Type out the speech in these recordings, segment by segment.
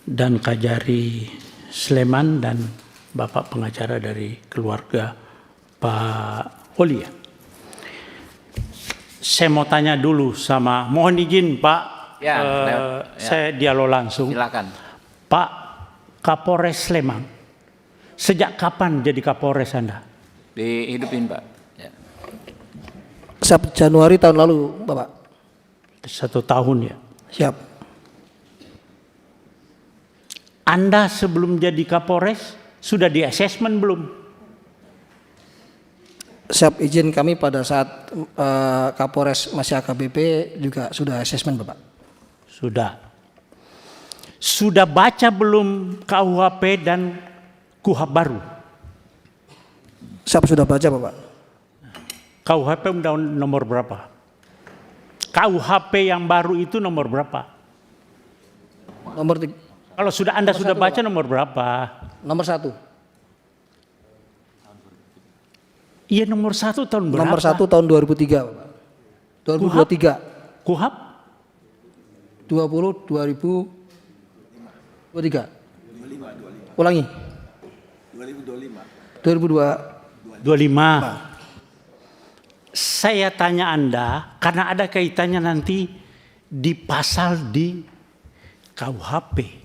dan Kajari Sleman dan Bapak pengacara dari keluarga Pak Oli ya. Saya mau tanya dulu sama, mohon izin Pak, saya dialog langsung. Silakan. Pak Kapolres Sleman, sejak kapan jadi Kapolres Anda? Dihidupin Pak. Ya. Januari tahun lalu Bapak. 1 tahun ya. Siap. Anda sebelum jadi Kapolres sudah di asesmen belum? Siap, izin kami pada saat Kapolres masih AKBP juga sudah asesmen Bapak. Sudah. Sudah baca belum KUHP dan KUHP baru? Siap, sudah baca Bapak. KUHP undang nomor berapa? KUHP yang baru itu nomor berapa? Nomor Kalau Anda sudah baca Bapak. Nomor berapa? Nomor 1. Iya nomor 1 tahun berapa? Nomor 1 tahun 2003 Bapak. 2023. KUHP? 2023. Ulangi. 2025. Saya tanya Anda karena ada kaitannya nanti di pasal di KUHP.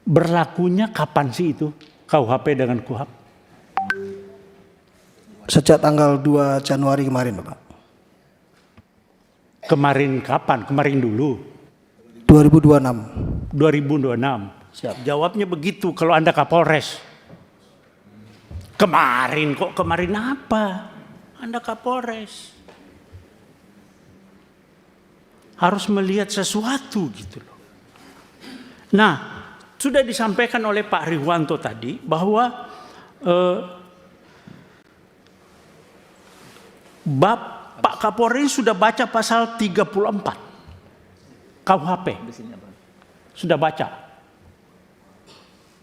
Berlakunya kapan sih itu KUHP dengan KUHP? Sejak tanggal 2 Januari kemarin Bapak. Kemarin kapan? Kemarin dulu. 2026. 2026. Siap. Jawabnya begitu kalau Anda Kapolres. Kemarin kok, kemarin apa? Anda Kapolres. Harus melihat sesuatu gitu loh. Nah, sudah disampaikan oleh Pak Riwanto tadi bahwa Pak Kapolri sudah baca pasal 34 KUHP. Sudah baca?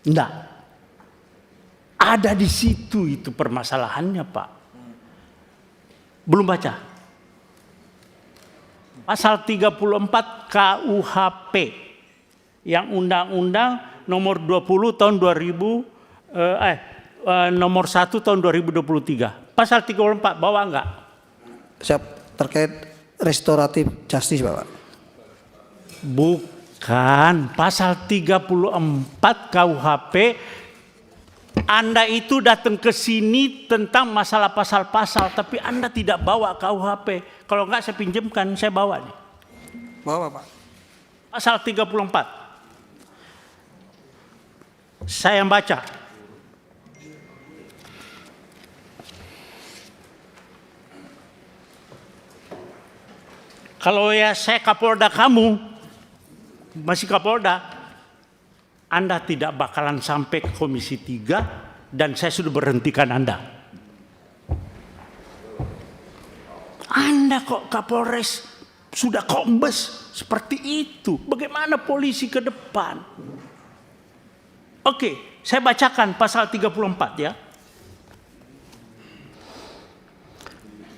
Enggak. Ada di situ itu permasalahannya Pak. Belum baca. Pasal 34 KUHP yang undang-undang nomor 20 tahun 2000 nomor 1 tahun 2023. Pasal 34 bawa enggak? Siap, terkait restoratif justice Bapak. Bukan, pasal 34 KUHP. Anda itu datang ke sini tentang masalah pasal-pasal, tapi Anda tidak bawa KUHP. Kalau enggak saya pinjamkan, saya bawa nih. Bawa Pak. Pasal 34. Saya yang baca. Kalau ya saya Kapolda kamu, masih Kapolda, Anda tidak bakalan sampai ke Komisi 3 dan saya sudah berhentikan Anda. Anda kok Kapolres sudah kombes seperti itu. Bagaimana polisi ke depan? Oke, saya bacakan pasal 34 ya.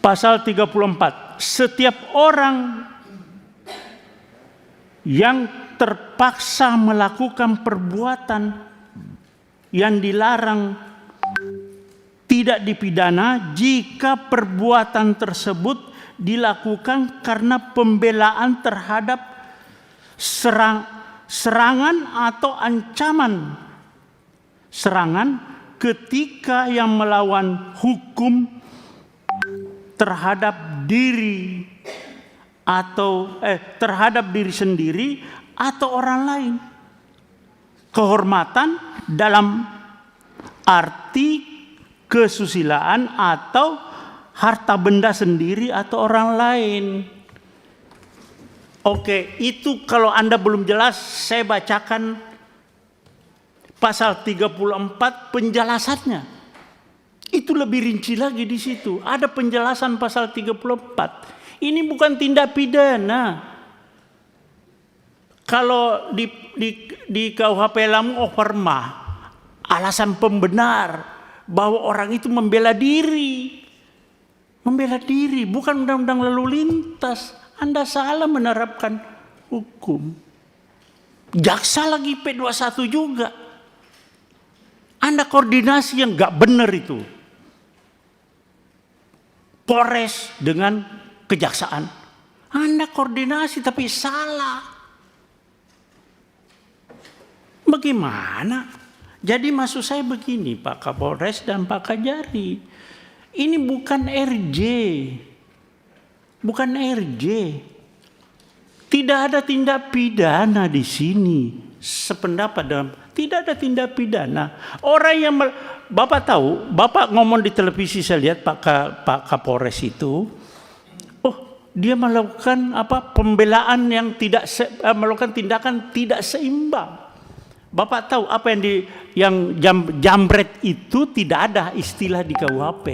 Pasal 34. Setiap orang yang terpaksa melakukan perbuatan yang dilarang tidak dipidana jika perbuatan tersebut dilakukan karena pembelaan terhadap serangan atau ancaman serangan ketika yang melawan hukum terhadap diri atau terhadap diri sendiri atau orang lain. Kehormatan dalam arti kesusilaan atau harta benda sendiri atau orang lain. Oke, itu kalau Anda belum jelas, saya bacakan pasal 34 penjelasannya. Itu lebih rinci lagi di situ. Ada penjelasan pasal 34. Ini bukan tindak pidana. Kalau di KUHP Lamu Perma, alasan pembenar bahwa orang itu membela diri. Membela diri, bukan undang-undang lalu lintas. Anda salah menerapkan hukum. Jaksa lagi P21 juga. Anda koordinasi yang nggak benar itu. Polres dengan kejaksaan. Anda koordinasi tapi salah. Bagaimana? Jadi maksud saya begini Pak Kapolres dan Pak Kajari. Ini bukan RJ. Bukan RJ. Tidak ada tindak pidana di sini. Sependapat dalam tidak ada tindak pidana. Orang yang Bapak tahu, Bapak ngomong di televisi saya lihat Pak Kapolres itu, oh dia melakukan pembelaan yang melakukan tindakan tidak seimbang. Bapak tahu apa yang jambret itu tidak ada istilah di KUHP.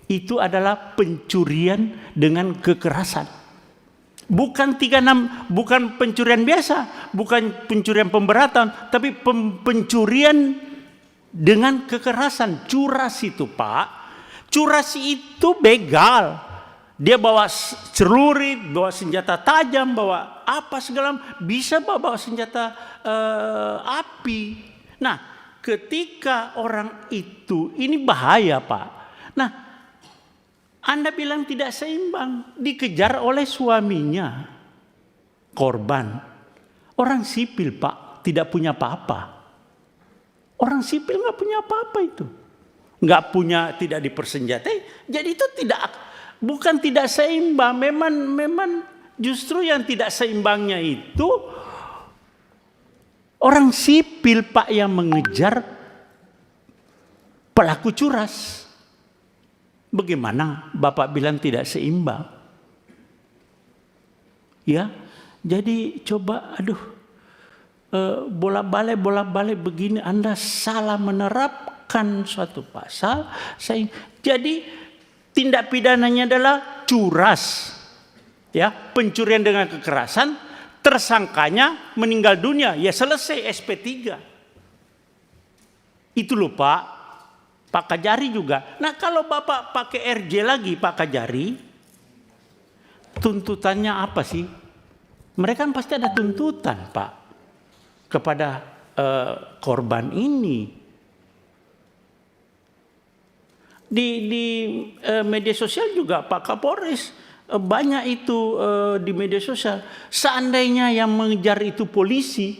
Itu adalah pencurian dengan kekerasan. Bukan 36, bukan pencurian biasa, bukan pencurian pemberatan, tapi pencurian dengan kekerasan. Curas itu Pak, curas itu begal. Dia bawa celurit, bawa senjata tajam, bawa apa segala, bisa bawa senjata api. Nah, ketika orang itu, ini bahaya Pak. Nah, Anda bilang tidak seimbang, dikejar oleh suaminya, korban. Orang sipil Pak, tidak punya apa-apa. Orang sipil nggak punya apa-apa itu. Nggak punya, tidak dipersenjatai. Jadi itu bukan tidak seimbang. Memang justru yang tidak seimbangnya itu orang sipil Pak yang mengejar pelaku curas. Bagaimana Bapak bilang tidak seimbang? Ya, jadi coba bolak-balik begini Anda salah menerapkan suatu pasal. Jadi tindak pidananya adalah curas. Ya, pencurian dengan kekerasan, tersangkanya meninggal dunia, ya selesai SP3. Itu loh Pak Kajari juga. Nah kalau Bapak pakai RJ lagi Pak Kajari, tuntutannya apa sih? Mereka kan pasti ada tuntutan Pak kepada korban ini. Di media sosial juga Pak Kapolres banyak itu di media sosial. Seandainya yang mengejar itu polisi,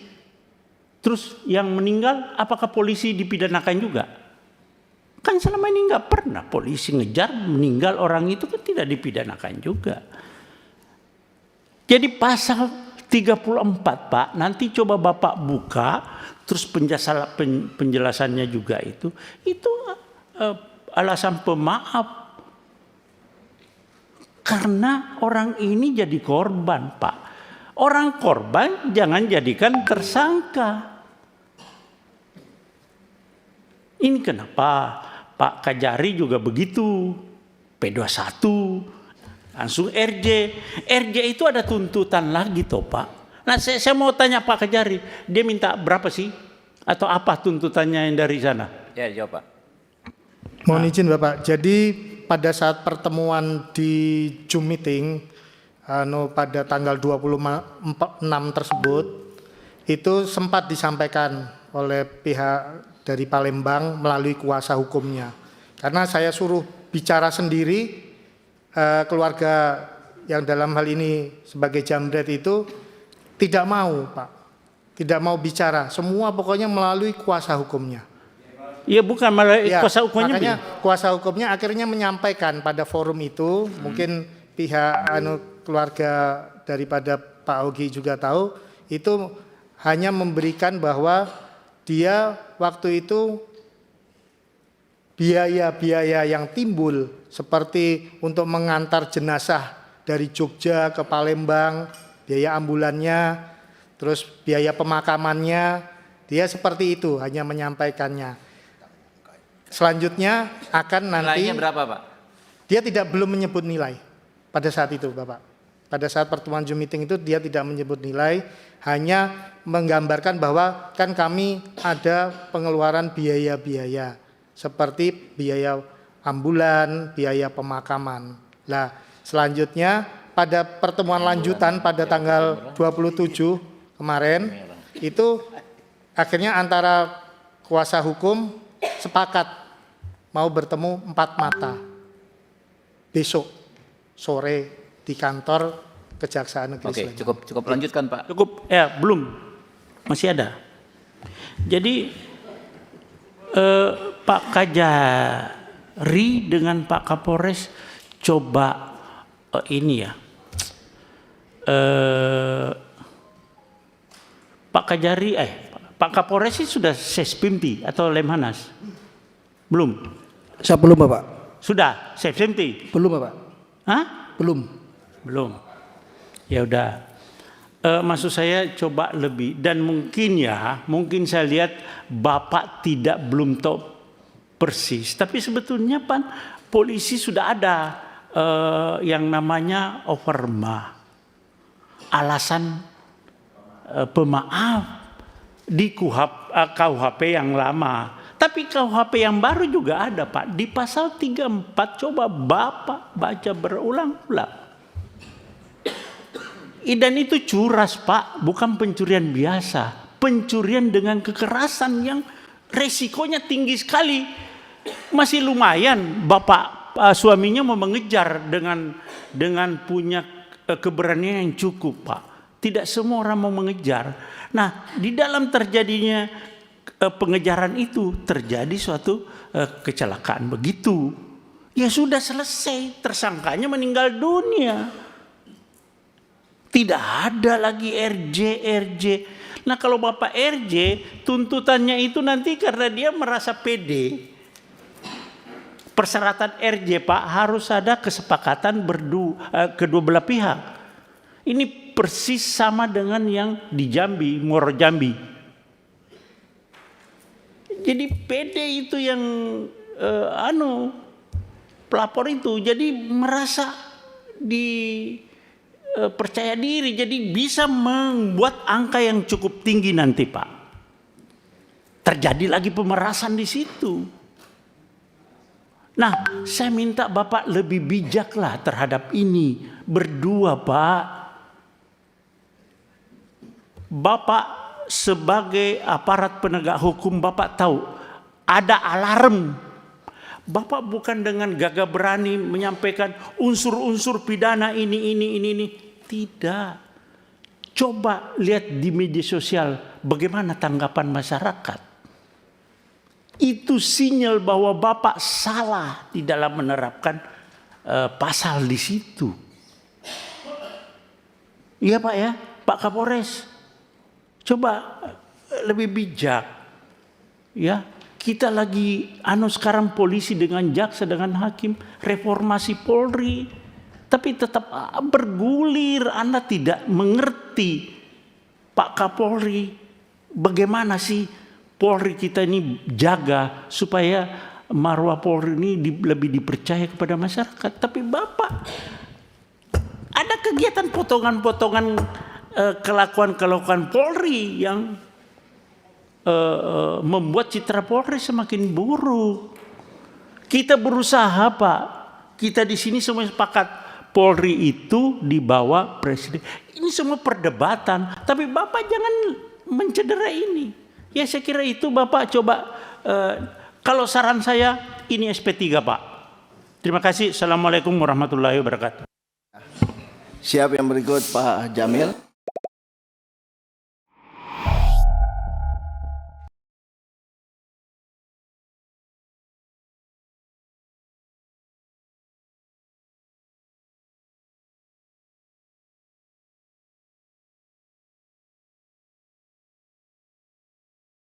terus yang meninggal, apakah polisi dipidanakan juga? Kan selama ini nggak pernah polisi ngejar meninggal orang itu kan tidak dipidanakan juga. Jadi pasal 34 Pak, nanti coba Bapak buka, terus penjelasannya juga itu alasan pemaaf. Karena orang ini jadi korban Pak. Orang korban jangan jadikan tersangka. Ini kenapa Pak Kajari juga begitu, P21, langsung RJ. RJ itu ada tuntutan lagi toh Pak. Nah saya mau tanya Pak Kajari, dia minta berapa sih? Atau apa tuntutannya yang dari sana? Ya jawab Pak. Mohon izin Bapak, jadi pada saat pertemuan di Zoom meeting pada tanggal 26 tersebut, itu sempat disampaikan oleh pihak dari Palembang melalui kuasa hukumnya. Karena saya suruh bicara sendiri, keluarga yang dalam hal ini sebagai jambret itu tidak mau Pak. Tidak mau bicara, semua pokoknya melalui kuasa hukumnya. Iya bukan melalui kuasa hukumnya. Makanya kuasa hukumnya akhirnya menyampaikan pada forum itu, mungkin pihak keluarga daripada Pak Ogi juga tahu, itu hanya memberikan bahwa dia waktu itu biaya-biaya yang timbul seperti untuk mengantar jenazah dari Jogja ke Palembang, biaya ambulannya, terus biaya pemakamannya, dia seperti itu hanya menyampaikannya. Selanjutnya akan nanti Nilainya berapa Pak? Dia belum menyebut nilai pada saat itu Bapak. Pada saat pertemuan Zoom meeting itu dia tidak menyebut nilai, hanya menggambarkan bahwa kan kami ada pengeluaran biaya-biaya seperti biaya ambulan, biaya pemakaman. Nah, selanjutnya pada pertemuan lanjutan pada tanggal 27 kemarin Itu akhirnya antara kuasa hukum sepakat mau bertemu 4 mata besok sore di kantor Kejaksaan Negeri Oke, Sleman. cukup lanjutkan Pak. Cukup, ya belum, masih ada. Jadi Pak Kajari dengan Pak Kapolres coba ini ya, Pak Kajari, Pak Kapolres sih sudah Sespimti atau Lemhanas? Belum? Saya belum Bapak. Sudah Sespimti? Belum Bapak. Hah? Belum. Belum. Ya udah. Maksud saya coba lebih, dan mungkin saya lihat Bapak belum tahu persis, tapi sebetulnya polisi sudah ada yang namanya overma, alasan pemaaf di KUHP yang lama. Tapi KUHP yang baru juga ada Pak, di pasal 34, coba Bapak baca berulang-ulang. Dan itu curas Pak, bukan pencurian biasa. Pencurian dengan kekerasan yang resikonya tinggi sekali. Masih lumayan Bapak suaminya mau mengejar dengan punya keberanian yang cukup Pak. Tidak semua orang mau mengejar. Nah, di dalam terjadinya pengejaran itu terjadi suatu kecelakaan begitu. Ya sudah selesai, tersangkanya meninggal dunia. Tidak ada lagi RJ. Nah kalau Bapak RJ, tuntutannya itu nanti karena dia merasa pede. Persyaratan RJ Pak harus ada kesepakatan kedua belah pihak. Ini persis sama dengan yang di Jambi, Muaro Jambi. Jadi pede itu yang pelapor itu, jadi merasa percaya diri, jadi bisa membuat angka yang cukup tinggi nanti Pak. Terjadi lagi pemerasan di situ. Nah, saya minta Bapak lebih bijaklah terhadap ini. Berdua Pak. Bapak sebagai aparat penegak hukum, Bapak tahu ada alarm. Bapak bukan dengan gagah berani menyampaikan unsur-unsur pidana ini. Tidak. Coba lihat di media sosial bagaimana tanggapan masyarakat. Itu sinyal bahwa Bapak salah di dalam menerapkan pasal di situ. Iya Pak ya, Pak Kapolres. Coba lebih bijak. Ya. Kita lagi sekarang polisi dengan jaksa dengan hakim, reformasi Polri, tapi tetap bergulir. Anda tidak mengerti Pak Kapolri, bagaimana sih Polri kita ini jaga supaya marwah Polri ini lebih dipercaya kepada masyarakat. Tapi Bapak ada kegiatan potongan-potongan kelakuan Polri yang membuat citra Polri semakin buruk. Kita berusaha Pak. Kita di sini semua sepakat Polri itu di bawah presiden. Ini semua perdebatan. Tapi Bapak jangan mencederai ini. Ya saya kira itu Bapak coba. Kalau saran saya ini SP3 Pak. Terima kasih. Assalamualaikum warahmatullahi wabarakatuh. Siap, yang berikut Pak Jamil.